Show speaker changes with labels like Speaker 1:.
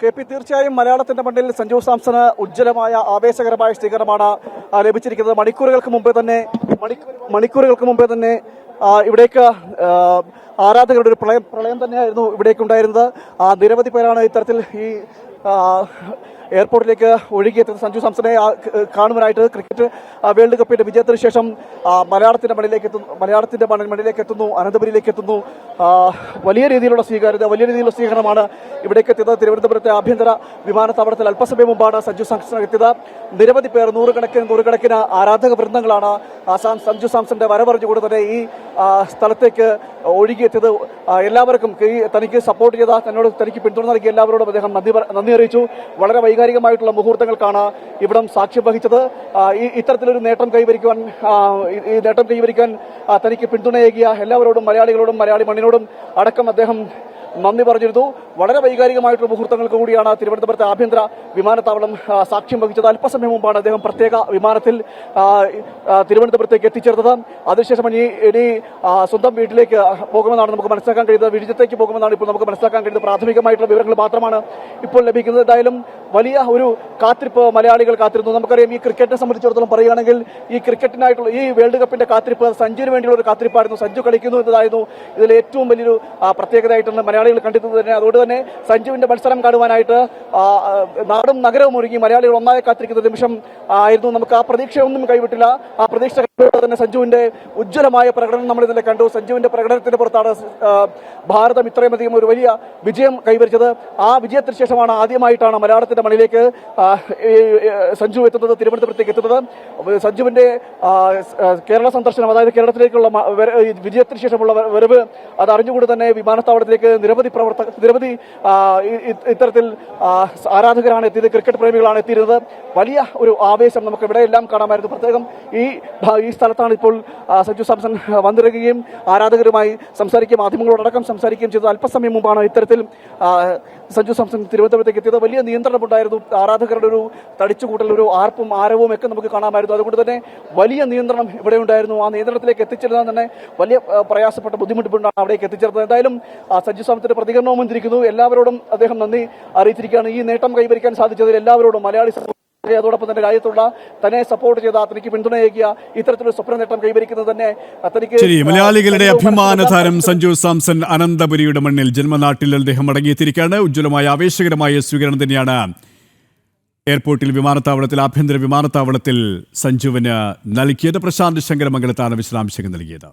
Speaker 1: KP തീർച്ചയായും മലയാളത്തിന്റെ മണ്ണിൽ സഞ്ജു സാംസണ് ഉജ്ജ്വലമായ ആവേശകരമായ സ്വീകരണമാണ് ലഭിച്ചിരിക്കുന്നത്. മണിക്കൂറുകൾക്ക് മുമ്പേ തന്നെ ഇവിടേക്ക് ആരാധകരുടെ ഒരു പ്രളയം തന്നെയായിരുന്നു ഇവിടേക്ക് ഉണ്ടായിരുന്നത്. നിരവധി പേരാണ് ഇത്തരത്തിൽ ഈ എയർപോർട്ടിലേക്ക് ഒഴുകിയെത്തുന്നത് സഞ്ജു സാംസനെ കാണുവാനായിട്ട്. ക്രിക്കറ്റ് വേൾഡ് കപ്പിന്റെ വിജയത്തിന് ശേഷം മലയാളത്തിന്റെ മണ്ണിലേക്ക് എത്തുന്നു, അനന്തപുരിയിലേക്ക് എത്തുന്നു. വലിയ രീതിയിലുള്ള സ്വീകരണമാണ് ഇവിടേക്ക് എത്തിയത്. തിരുവനന്തപുരത്തെ ആഭ്യന്തര വിമാനത്താവളത്തിൽ അല്പസമയം മുമ്പാണ് സഞ്ജു സാംസൺ എത്തിയത്. നിരവധി പേർ, നൂറുകണക്കിന് ആരാധക വൃന്ദങ്ങളാണ് സഞ്ജു സാംസന്റെ വരവറിഞ്ഞുകൊണ്ട് തന്നെ ഈ സ്ഥലത്തേക്ക് ഒഴുകിയെത്തിയത്. എല്ലാവർക്കും തനിക്ക് സപ്പോർട്ട് ചെയ്ത, തനിക്ക് പിന്തുണ നൽകിയ എല്ലാവരോടും അദ്ദേഹം നന്ദി അറിയിച്ചു. വളരെ വൈകാരികമായിട്ടുള്ള മുഹൂർത്തങ്ങൾക്കാണ് ഇവിടം സാക്ഷ്യം വഹിച്ചത്. ഇത്തരത്തിലൊരു നേട്ടം കൈവരിക്കാൻ തനിക്ക് പിന്തുണയേകിയ എല്ലാവരോടും, മലയാളികളോടും മലയാളി മണ്ണിനോടും അടക്കം അദ്ദേഹം നന്ദി പറഞ്ഞിരുന്നു. വളരെ വൈകാരികമായിട്ടുള്ള മുഹൂർത്തങ്ങൾക്ക് കൂടിയാണ് തിരുവനന്തപുരത്തെ ആഭ്യന്തര വിമാനത്താവളം സാക്ഷ്യം വഹിച്ചത്. അല്പസമയം മുമ്പാണ് അദ്ദേഹം പ്രത്യേക വിമാനത്തിൽ തിരുവനന്തപുരത്തേക്ക് എത്തിച്ചേർന്നത്. അതിനുശേഷം ഇനി സ്വന്തം വീട്ടിലേക്ക് പോകുമെന്നാണ് നമുക്ക് മനസ്സിലാക്കാൻ കഴിയുന്നത്. വിഴിഞ്ഞത്തേക്ക് പോകുമെന്നാണ് ഇപ്പോൾ നമുക്ക് മനസ്സിലാക്കാൻ കഴിയുന്നത്. പ്രാഥമികമായിട്ടുള്ള വിവരങ്ങൾ മാത്രമാണ് ഇപ്പോൾ ലഭിക്കുന്നത്. എന്തായാലും വലിയ ഒരു കാത്തിരിപ്പ് മലയാളികൾ കാത്തിരുന്നു. നമുക്കറിയാം, ഈ ക്രിക്കറ്റിനെ സംബന്ധിച്ചിടത്തോളം പറയുകയാണെങ്കിൽ ഈ വേൾഡ് കപ്പിന്റെ കാത്തിരിപ്പ് സഞ്ജുവിന് വേണ്ടിയുള്ള ഒരു കാത്തിരിപ്പായിരുന്നു. സഞ്ജു കളിക്കുന്നു എന്നതായിരുന്നു ഇതിൽ ഏറ്റവും വലിയൊരു പ്രത്യേകതയായിട്ടുള്ള മലയാളികൾ കണ്ടിരുന്നത് തന്നെ. അതുകൊണ്ട് തന്നെ സഞ്ജുവിന്റെ മത്സരം കാണുവാനായിട്ട് നാടും നഗരവും ഒരുങ്ങി മലയാളികൾ ഒന്നായി കാത്തിരിക്കുന്ന നിമിഷം ആയിരുന്നു. നമുക്ക് ആ പ്രതീക്ഷയൊന്നും കൈവിട്ടില്ല. ആ പ്രതീക്ഷ തന്നെ സഞ്ജുവിന്റെ ഉജ്ജ്വലമായ പ്രകടനം നമ്മൾ ഇന്നലെ കണ്ടു. സഞ്ജുവിന്റെ പ്രകടനത്തിന് പുറത്താണ് ഭാരതം ഇത്രയുമധികം ഒരു വലിയ വിജയം കൈവരിച്ചത്. ആ വിജയത്തിന് ശേഷമാണ് ആദ്യമായിട്ടാണ് മലയാളത്തിന്റെ മണ്ണിലേക്ക് സഞ്ജു എത്തുന്നത്, തിരുവനന്തപുരത്തേക്ക് എത്തുന്നത്. സഞ്ജുവിന്റെ കേരള സന്ദർശനം, അതായത് കേരളത്തിലേക്കുള്ള വിജയത്തിന് ശേഷമുള്ള വരവ്, അത് അറിഞ്ഞുകൊണ്ട് തന്നെ വിമാനത്താവളത്തിലേക്ക് നിരവധി ഇത്തരത്തിൽ ആരാധകരാണ് എത്തിയത്, ക്രിക്കറ്റ് പ്രേമികളാണ് എത്തിയിരുന്നത്. വലിയ ഒരു ആവേശം നമുക്ക് ഇവിടെയെല്ലാം കാണാമായിരുന്നു. പ്രത്യേകം ഈ സ്ഥലത്താണ് ഇപ്പോൾ സഞ്ജു സാംസൺ വന്നിറങ്ങുകയും ആരാധകരുമായി സംസാരിക്കുകയും മാധ്യമങ്ങളോടക്കം സംസാരിക്കുകയും ചെയ്തത്. അല്പസമയം മുമ്പാണ് ഇത്തരത്തിൽ സഞ്ജു സാംസൺ തിരുവനന്തപുരത്തേക്ക് എത്തിയത്. വലിയ നിയന്ത്രണമുണ്ടായിരുന്നു. ആരാധകരുടെ ഒരു തടിച്ചുകൂട്ടൽ, ഒരു ആർപ്പും ആരവവും ഒക്കെ നമുക്ക് കാണാമായിരുന്നു. അതുകൊണ്ട് തന്നെ വലിയ നിയന്ത്രണം ഇവിടെ ഉണ്ടായിരുന്നു. ആ നിയന്ത്രണത്തിലേക്ക് എത്തിച്ചേരുന്നത് തന്നെ വലിയ പ്രയാസപ്പെട്ട ബുദ്ധിമുട്ടുകൊണ്ടാണ് അവിടേക്ക് എത്തിച്ചേർന്നത്. എന്തായാലും സഞ്ജു സാംസന്റെ പ്രതികരണവും വന്നിരിക്കുന്നു. എല്ലാവരോടും അദ്ദേഹം നന്ദി അറിയിച്ചിരിക്കുകയാണ്. ഈ നേട്ടം കൈവരിക്കാൻ സാധിച്ചതിൽ എല്ലാവരോടും, മലയാളി അതോടൊപ്പം തന്നെ രാജ്യത്തുള്ള തന്നെ സപ്പോർട്ട് ചെയ്ത, തനിക്ക് പിന്തുണയേകിയ, ഇത്തരത്തിലൊരു സ്വപ്ന നേട്ടം കൈവരിക്കുന്നത് തന്നെ തനിക്ക്.
Speaker 2: മലയാളികളുടെ അഭിമാന താരം സഞ്ജു സാംസൺ അനന്തപുരിയുടെ മണ്ണിൽ ജന്മനാട്ടിൽ അദ്ദേഹം മടങ്ങിയെത്തിയിരിക്കുകയാണ്. ഉജ്ജ്വലമായ ആവേശകരമായ സ്വീകരണം തന്നെയാണ് എയർപോർട്ടിൽ, ആഭ്യന്തര വിമാനത്താവളത്തിൽ സഞ്ജുവിന് നൽകിയത്. പ്രശാന്ത് ശങ്കരമംഗലത്താണ് വിശദാംശങ്ങൾ നൽകിയത്.